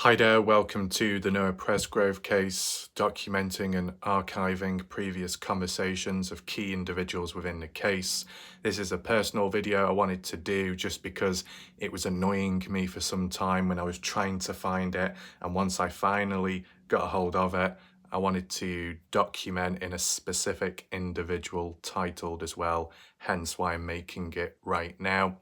Hi there, welcome to the Noah Presgrove case, documenting and archiving previous conversations of key individuals within the case. This is a personal video I wanted to do just because it was annoying me for some time when I was trying to find it, and once I finally got a hold of it, I wanted to document in a specific individual titled as well, hence why I'm making it right now.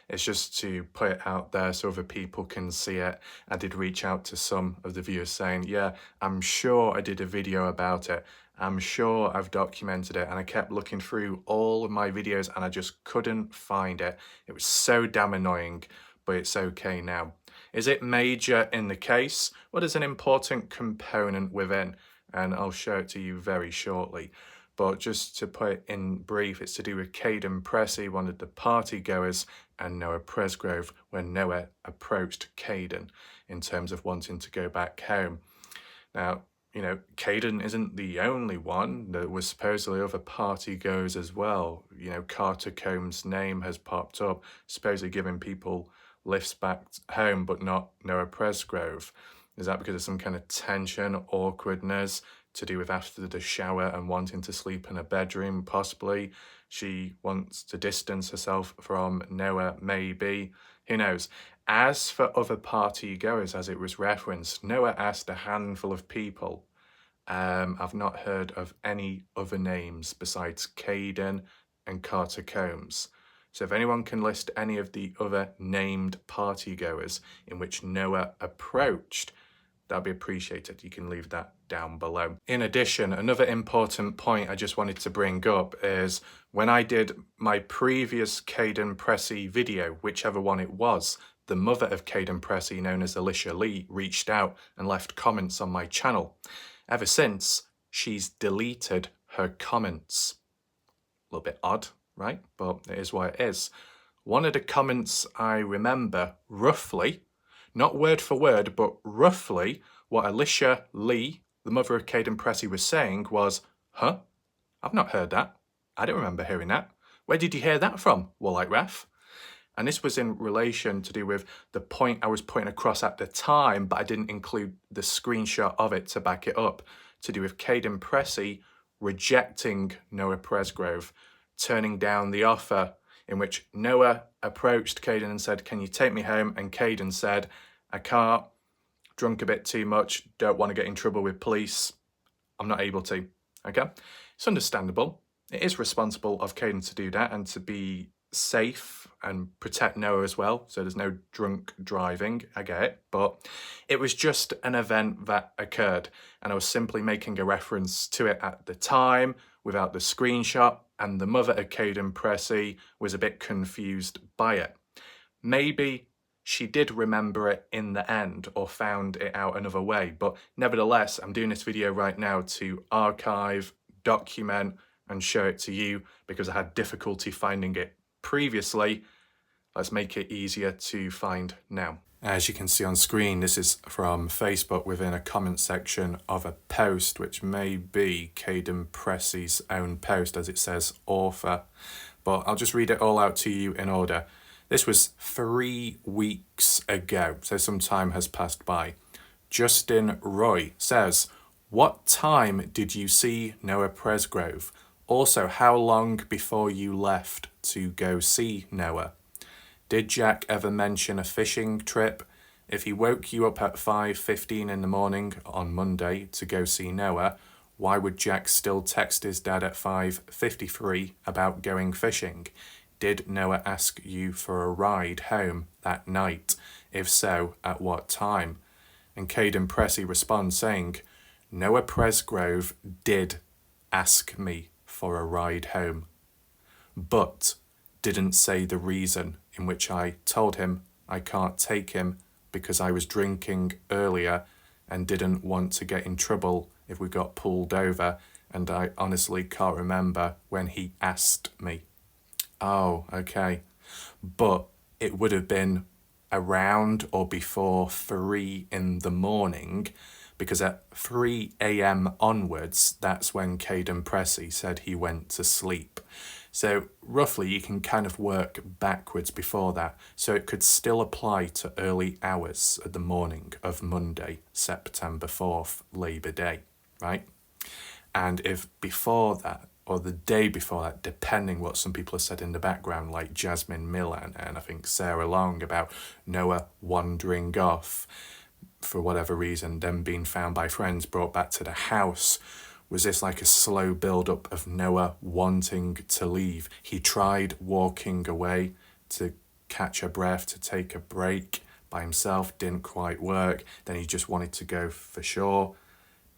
It's just to put it out there so other people can see it. I did reach out to some of the viewers saying, yeah, I'm sure I did a video about it. I'm sure I've documented it. And I kept looking through all of my videos and I just couldn't find it. It was so damn annoying, but it's okay now. Is it major in the case? Well, there's an important component within, and I'll show it to you very shortly. But just to put it in brief, it's to do with Kaden Pressy, one of the party goers, and Noah Presgrove, when Noah approached Kaden in terms of wanting to go back home. Now, you know, Kaden isn't the only one. There was supposedly other party goers as well. You know, Carter Combs' name has popped up, supposedly giving people lifts back home, but not Noah Presgrove. Is that because of some kind of tension, awkwardness, to do with after the shower and wanting to sleep in a bedroom? Possibly. She wants to distance herself from Noah, maybe. Who knows? As for other party goers, as it was referenced, Noah asked a handful of people. I've not heard of any other names besides Kaden and Carter Combs. So if anyone can list any of the other named party goers in which Noah approached, that'd be appreciated. You can leave that down below. In addition, another important point I just wanted to bring up is when I did my previous Kaden Pressy video, whichever one it was, the mother of Kaden Pressy, known as Alicia Lee, reached out and left comments on my channel. Ever since, she's deleted her comments. A little bit odd, right? But it is what it is. One of the comments I remember roughly, not word for word, but roughly what Alicia Lee, the mother of Kaden Pressy, was saying was, huh? I've not heard that. I don't remember hearing that. Where did you hear that from, Warlike Ref? And this was in relation to do with the point I was putting across at the time, but I didn't include the screenshot of it to back it up, to do with Kaden Pressy rejecting Noah Presgrove, turning down the offer in which Noah approached Kaden and said, can you take me home? And Kaden said, I can't, drunk a bit too much, don't want to get in trouble with police, I'm not able to, okay? It's understandable. It is responsible of Kaden to do that and to be safe and protect Noah as well, so there's no drunk driving, I get it, but it was just an event that occurred and I was simply making a reference to it at the time without the screenshot, and the mother of Kaden Pressy was a bit confused by it. Maybe she did remember it in the end or found it out another way, but nevertheless, I'm doing this video right now to archive, document, and show it to you because I had difficulty finding it previously. Let's make it easier to find now. As you can see on screen, this is from Facebook within a comment section of a post, which may be Kaden Pressy's own post, as it says author. But I'll just read it all out to you in order. This was 3 weeks ago, so some time has passed by. Justin Roy says, what time did you see Noah Presgrove? Also, how long before you left to go see Noah? Did Jack ever mention a fishing trip? If he woke you up at 5:15 in the morning on Monday to go see Noah, why would Jack still text his dad at 5:53 about going fishing? Did Noah ask you for a ride home that night? If so, at what time? And Kaden Pressy responds saying, Noah Presgrove did ask me for a ride home, but didn't say the reason, in which I told him I can't take him because I was drinking earlier and didn't want to get in trouble if we got pulled over, and I honestly can't remember when he asked me. Oh, okay. But it would have been around or before 3 in the morning, because at 3 a.m. onwards, that's when Kaden Pressy said he went to sleep. So roughly you can kind of work backwards before that. So it could still apply to early hours of the morning of Monday, September 4th, Labour Day, right? And if before that, or the day before that, depending what some people have said in the background, like Jasmine Millan and I think Sarah Long about Noah wandering off for whatever reason, then being found by friends, brought back to the house. Was this like a slow build-up of Noah wanting to leave? He tried walking away to catch a breath, to take a break by himself, didn't quite work. Then he just wanted to go for sure,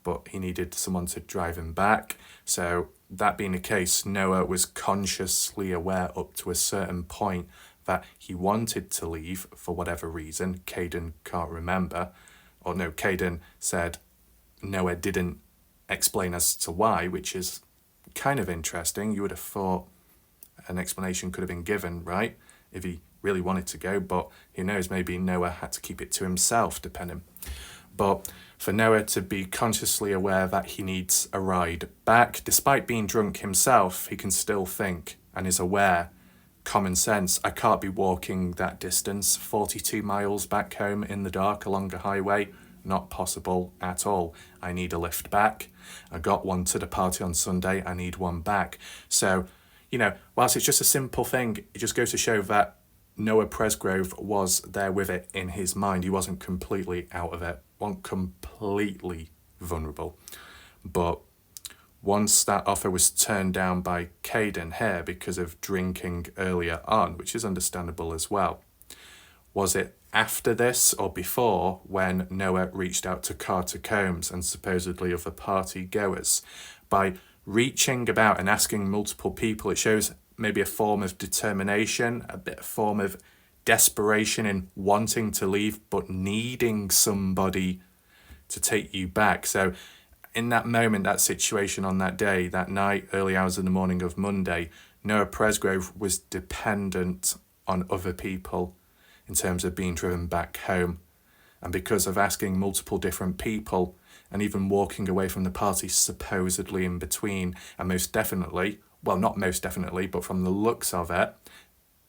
but he needed someone to drive him back. So that being the case, Noah was consciously aware up to a certain point that he wanted to leave for whatever reason. Kaden can't remember. Or no, Kaden said Noah didn't explain as to why, which is kind of interesting. You would have thought an explanation could have been given, right? If he really wanted to go, but who knows, maybe Noah had to keep it to himself, depending. But for Noah to be consciously aware that he needs a ride back, despite being drunk himself, he can still think and is aware, common sense, I can't be walking that distance, 42 miles back home in the dark along a highway. Not possible at all. I need a lift back. I got one to the party on Sunday. I need one back. So, whilst it's just a simple thing, it just goes to show that Noah Presgrove was there with it in his mind. He wasn't completely out of it, wasn't completely vulnerable. But once that offer was turned down by Kaden here because of drinking earlier on, which is understandable as well, was it after this or before when Noah reached out to Carter Combs and supposedly other party goers? By reaching about and asking multiple people, it shows maybe a form of determination, a form of desperation in wanting to leave but needing somebody to take you back. So in that moment, that situation on that day, that night, early hours of the morning of Monday, Noah Presgrove was dependent on other people in terms of being driven back home. And because of asking multiple different people and even walking away from the party supposedly in between, and most definitely, well, not most definitely, but from the looks of it,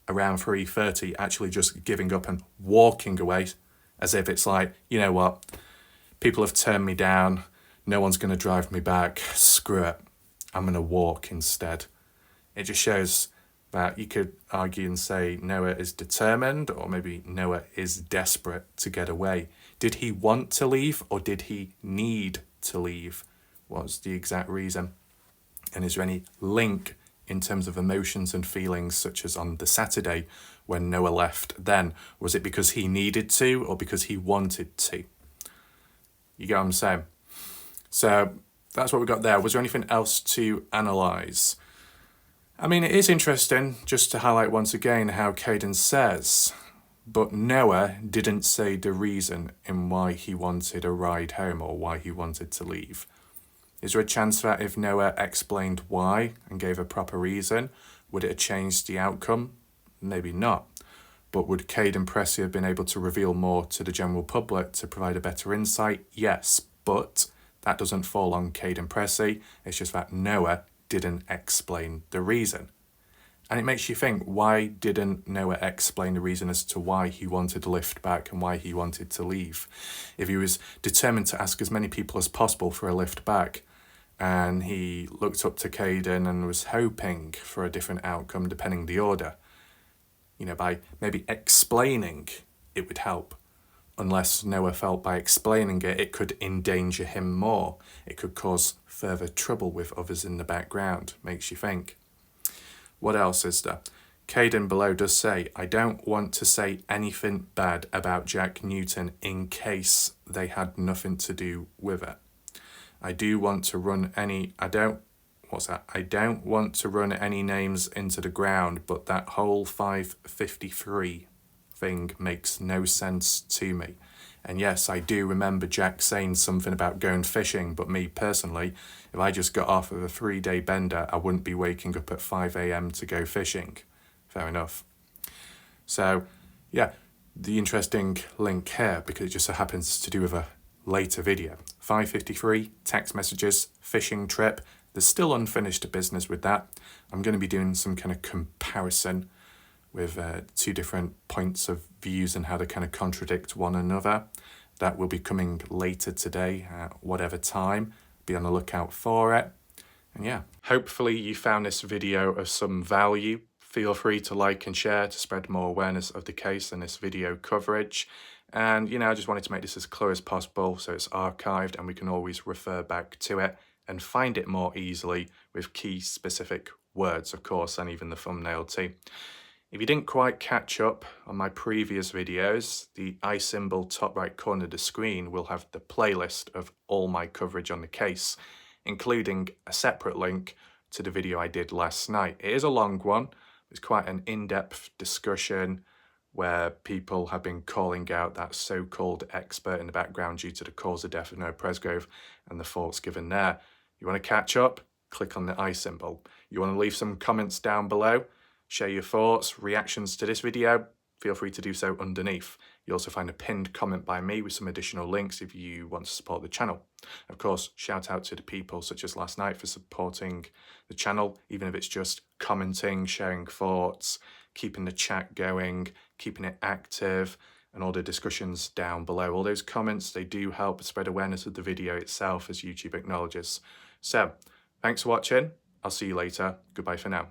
around 3:30, actually just giving up and walking away as if it's like, you know what, people have turned me down, no one's going to drive me back, screw it, I'm going to walk instead. It just shows that you could argue and say Noah is determined, or maybe Noah is desperate to get away. Did he want to leave, or did he need to leave? What's the exact reason? And is there any link in terms of emotions and feelings, such as on the Saturday when Noah left then? Was it because he needed to, or because he wanted to? You get what I'm saying? So that's what we got there. Was there anything else to analyse? I mean, it is interesting, just to highlight once again how Kaden says, but Noah didn't say the reason in why he wanted a ride home or why he wanted to leave. Is there a chance that if Noah explained why and gave a proper reason, would it have changed the outcome? Maybe not. But would Kaden Pressy have been able to reveal more to the general public to provide a better insight? Yes, but that doesn't fall on Kaden Pressy. It's just that Noah didn't explain the reason. And it makes you think, why didn't Noah explain the reason as to why he wanted a lift back and why he wanted to leave? If he was determined to ask as many people as possible for a lift back, and he looked up to Kaden and was hoping for a different outcome depending the order, by maybe explaining it would help. Unless Noah felt by explaining it, it could endanger him more. It could cause further trouble with others in the background. Makes you think. What else is there? Kaden below does say, I don't want to say anything bad about Jack Newton in case they had nothing to do with it. I don't want to run any names into the ground, but that whole 553 thing makes no sense to me. And yes, I do remember Jack saying something about going fishing, but me personally, if I just got off of a 3-day bender, I wouldn't be waking up at 5 a.m. to go fishing. Fair enough. So, yeah, the interesting link here, because it just so happens to do with a later video. 553, text messages, fishing trip, There's still unfinished business with that. I'm going to be doing some kind of comparison with two different points of views and how they kind of contradict one another. That will be coming later today at whatever time. Be on the lookout for it. And yeah, hopefully you found this video of some value. Feel free to like and share to spread more awareness of the case and this video coverage. And, I just wanted to make this as clear as possible so it's archived and we can always refer back to it and find it more easily with key specific words, of course, and even the thumbnail too. If you didn't quite catch up on my previous videos, the I symbol top right corner of the screen will have the playlist of all my coverage on the case, including a separate link to the video I did last night. It is a long one. It's quite an in-depth discussion where people have been calling out that so-called expert in the background due to the cause of death of Noah Presgrove and the thoughts given there. You want to catch up? Click on the I symbol. You want to leave some comments down below? Share your thoughts, reactions to this video? Feel free to do so underneath. You'll also find a pinned comment by me with some additional links if you want to support the channel. Of course, shout out to the people such as last night for supporting the channel, even if it's just commenting, sharing thoughts, keeping the chat going, keeping it active, and all the discussions down below. All those comments, they do help spread awareness of the video itself as YouTube acknowledges. So, thanks for watching. I'll see you later. Goodbye for now.